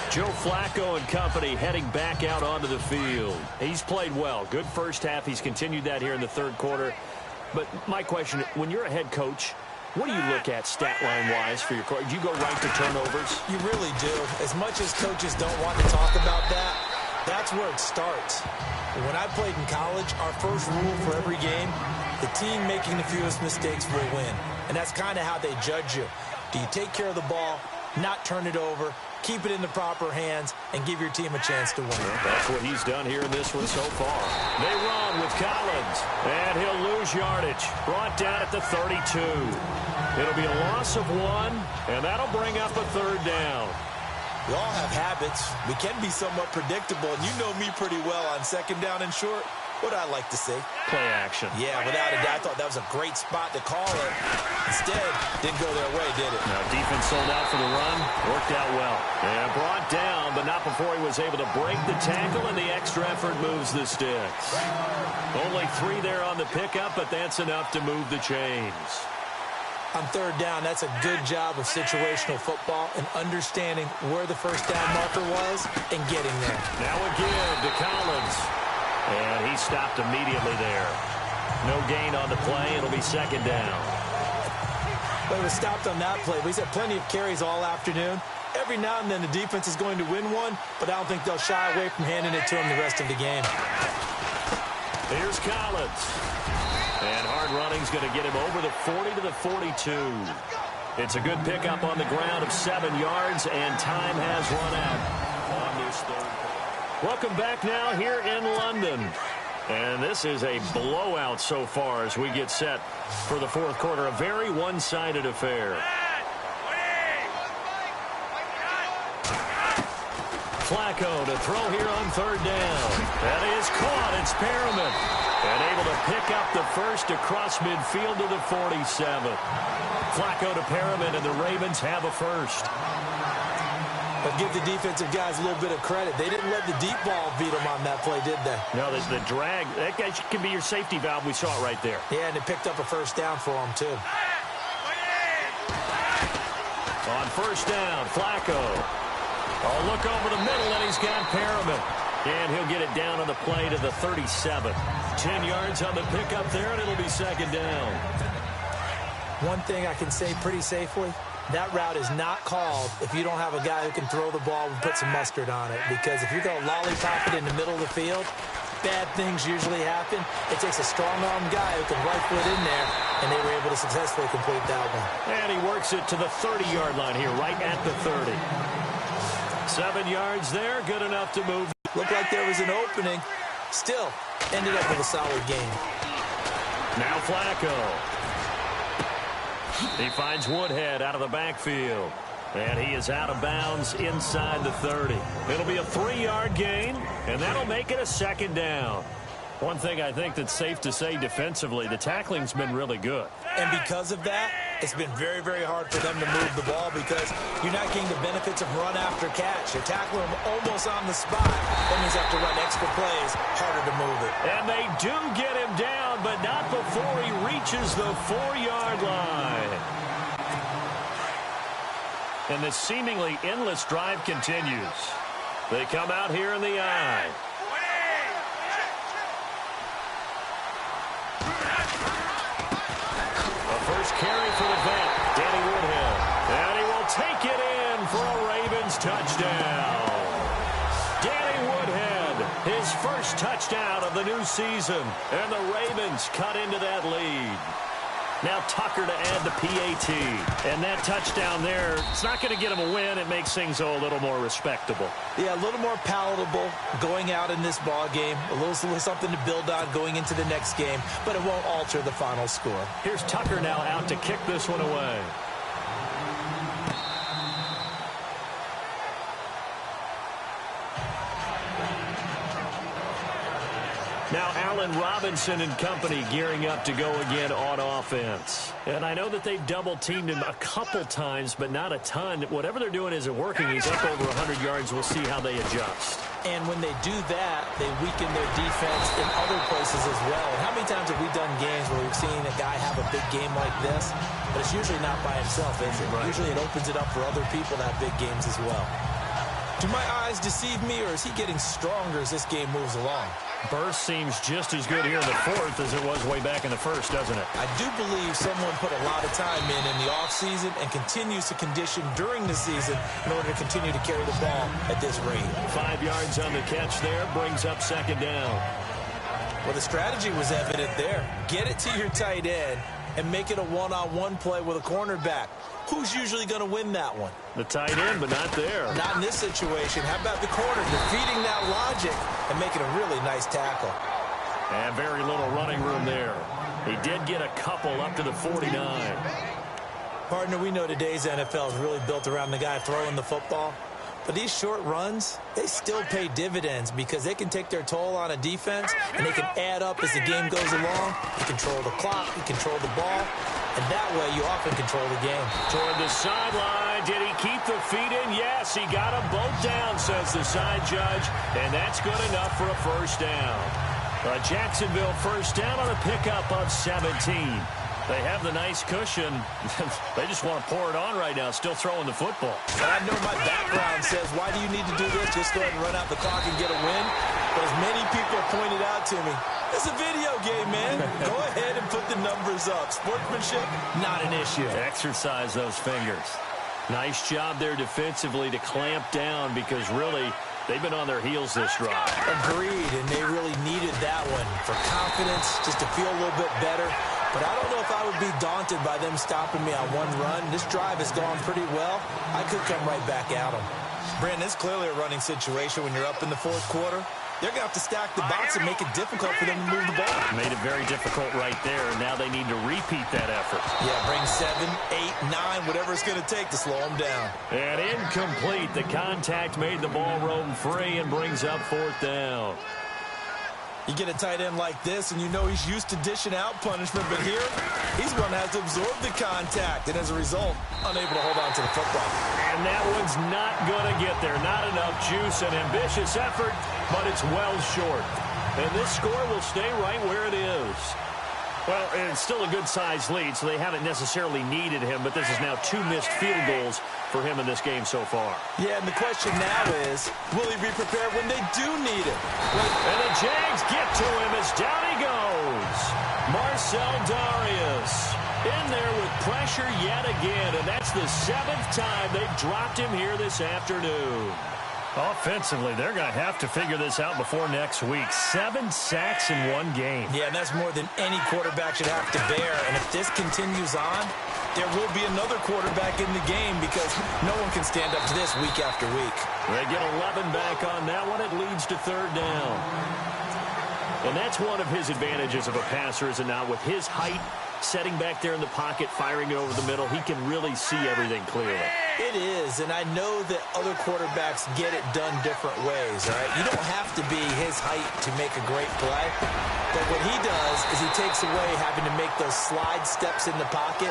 Joe Flacco and company heading back out onto the field. He's played well. Good first half. He's continued that here in the 3rd quarter. But my question, when you're a head coach, what do you look at stat line-wise for your coach? Do you go right to turnovers? You really do. As much as coaches don't want to talk about that, that's where it starts. When I played in college, our first rule for every game, the team making the fewest mistakes will win. And that's kind of how they judge you. Do you take care of the ball, not turn it over, keep it in the proper hands, and give your team a chance to win? Well, that's what he's done here in this one so far. They run with Collins, and he'll lose yardage. Brought down at the 32. It'll be a loss of 1, and that'll bring up a 3rd down. We all have habits. We can be somewhat predictable, and you know me pretty well on 2nd down and short. What I like to see. Play action. Yeah, without a doubt. I thought that was a great spot to call it. Instead, didn't go their way, did it? Now, defense sold out for the run. Worked out well. And brought down, but not before he was able to break the tackle, and the extra effort moves the sticks. Only 3 there on the pickup, but that's enough to move the chains. On 3rd down, that's a good job of situational football and understanding where the first down marker was and getting there. Now again to Collins. And he stopped immediately there. No gain on the play. It'll be 2nd down. But it was stopped on that play. But he's had plenty of carries all afternoon. Every now and then the defense is going to win one, but I don't think they'll shy away from handing it to him the rest of the game. Here's Collins. And hard running's going to get him over the 40 to the 42. It's a good pickup on the ground of 7 yards, and time has run out on this 3rd. Welcome back now here in London. And this is a blowout so far as we get set for the 4th quarter. A very one-sided affair. Flacco to throw here on 3rd down. That is caught. It's Perriman. And able to pick up the first across midfield to the 47. Flacco to Perriman, and the Ravens have a first. But give the defensive guys a little bit of credit. They didn't let the deep ball beat them on that play, did they? No, the drag, that guy can be your safety valve. We saw it right there. Yeah, and it picked up a first down for them, too. On 1st down, Flacco. Oh, look over the middle, and he's got Perriman. And he'll get it down on the play to the 37. 10 yards on the pickup there, and it'll be 2nd down. One thing I can say pretty safely, that route is not called if you don't have a guy who can throw the ball and put some mustard on it. Because if you're going to lollipop it in the middle of the field, bad things usually happen. It takes a strong-armed guy who can right foot in there, and they were able to successfully complete that one. And he works it to the 30-yard line here, right at the 30. 7 yards there, good enough to move. Looked like there was an opening. Still, ended up with a solid game. Now Flacco. He finds Woodhead out of the backfield. And he is out of bounds inside the 30. It'll be a 3-yard gain, and that'll make it a 2nd down. One thing I think that's safe to say defensively, the tackling's been really good. And because of that, it's been very, very hard for them to move the ball because you're not getting the benefits of run after catch. You're tackling them almost on the spot. That means you have to run extra plays, harder to move it. And they do get him down, but not before he reaches the 4-yard line. And the seemingly endless drive continues. They come out here in the eye. A first carry for the vet, Danny Woodhead. And he will take it in for a Ravens touchdown. Danny Woodhead, his first touchdown of the new season. And the Ravens cut into that lead. Now Tucker to add the PAT. And that touchdown there, it's not going to get him a win. It makes things a little more respectable. Yeah, a little more palatable going out in this ball game. A little something to build on going into the next game. But it won't alter the final score. Here's Tucker now out to kick this one away. Now Allen Robinson and company gearing up to go again on offense. And I know that they've double-teamed him a couple times, but not a ton. Whatever they're doing isn't working. He's up over 100 yards. We'll see how they adjust. And when they do that, they weaken their defense in other places as well. And how many times have we done games where we've seen a guy have a big game like this, but it's usually not by himself, is it? Right. Usually it opens it up for other people to have big games as well. Do my eyes deceive me, or is he getting stronger as this game moves along? Burst seems just as good here in the fourth as it was way back in the first, doesn't it? I do believe someone put a lot of time in the offseason and continues to condition during the season in order to continue to carry the ball at this rate. 5 yards on the catch there, brings up second down. Well, the strategy was evident there. Get it to your tight end and make it a one-on-one play with a cornerback. Who's usually going to win that one? The tight end, but not there. Not in this situation. How about the corner defeating that logic and making a really nice tackle? And very little running room there. He did get a couple up to the 49. Partner, we know today's NFL is really built around the guy throwing the football. But these short runs, they still pay dividends because they can take their toll on a defense and they can add up as the game goes along. You control the clock, you control the ball, and that way you often control the game. Toward the sideline, did he keep the feet in? Yes, he got them both down, says the side judge, and that's good enough for a first down. A Jacksonville first down on a pickup of 17. They have the nice cushion. They just want to pour it on right now, still throwing the football. And I know my background says, why do you need to do this? Just go ahead and run out the clock and get a win. But as many people pointed out to me, it's a video game, man. Go ahead and put the numbers up. Sportsmanship, not an issue. Exercise those fingers. Nice job there defensively to clamp down because really they've been on their heels this drive. Agreed, and they really needed that one for confidence, just to feel a little bit better. But I don't know if I would be daunted by them stopping me on one run. This drive has gone pretty well. I could come right back at them. Brandon, it's clearly a running situation when you're up in the fourth quarter. They're going to have to stack the box and make it difficult for them to move the ball. Made it very difficult right there, and now they need to repeat that effort. Yeah, bring 7, 8, 9, whatever it's going to take to slow them down. And incomplete. The contact made the ball roam free and brings up fourth down. You get a tight end like this, and you know he's used to dishing out punishment, but here, he's going to have to absorb the contact, and as a result, unable to hold on to the football. And that one's not going to get there. Not enough juice, an ambitious effort, but it's well short. And this score will stay right where it is. Well, it's still a good-sized lead, so they haven't necessarily needed him, but this is now 2 missed field goals for him in this game so far. Yeah, and the question now is, will he be prepared when they do need him? And the Jags get to him as down he goes. Marcel Darius in there with pressure yet again, and that's the 7th time they've dropped him here this afternoon. Offensively, they're going to have to figure this out before next week. 7 sacks in one game. Yeah, and that's more than any quarterback should have to bear. And if this continues on, there will be another quarterback in the game because no one can stand up to this week after week. They get 11 back on that one. It leads to third down. And that's one of his advantages of a passer, is it not? With his height, setting back there in the pocket, firing it over the middle, he can really see everything clearly. It is, and I know that other quarterbacks get it done different ways, all right? You don't have to be his height to make a great play, but what he does is he takes away having to make those slide steps in the pocket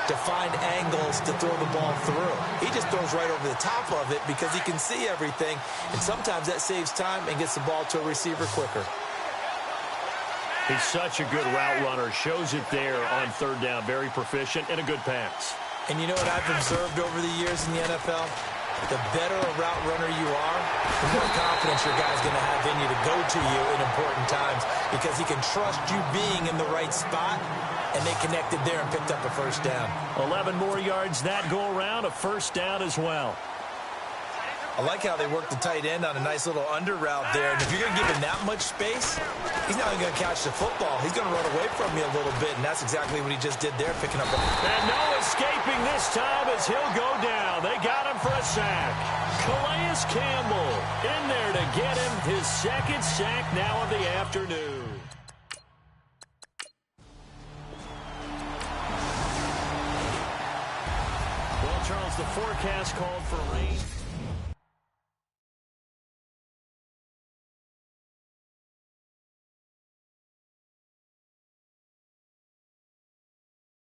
to find angles to throw the ball through. He just throws right over the top of it because he can see everything, and sometimes that saves time and gets the ball to a receiver quicker. He's such a good route runner. Shows it there on third down. Very proficient and a good pass. And you know what I've observed over the years in the NFL? The better a route runner you are, the more confidence your guy's going to have in you to go to you in important times because he can trust you being in the right spot, and they connected there and picked up a first down. 11 more yards that go around, a first down as well. I like how they work the tight end on a nice little under route there. And if you're going to give him that much space, he's not even going to catch the football. He's going to run away from you a little bit, and that's exactly what he just did there, picking up a... And no escaping this time as he'll go down. They got him for a sack. Calais Campbell in there to get him his second sack now of the afternoon. Well, Charles, the forecast called for rain.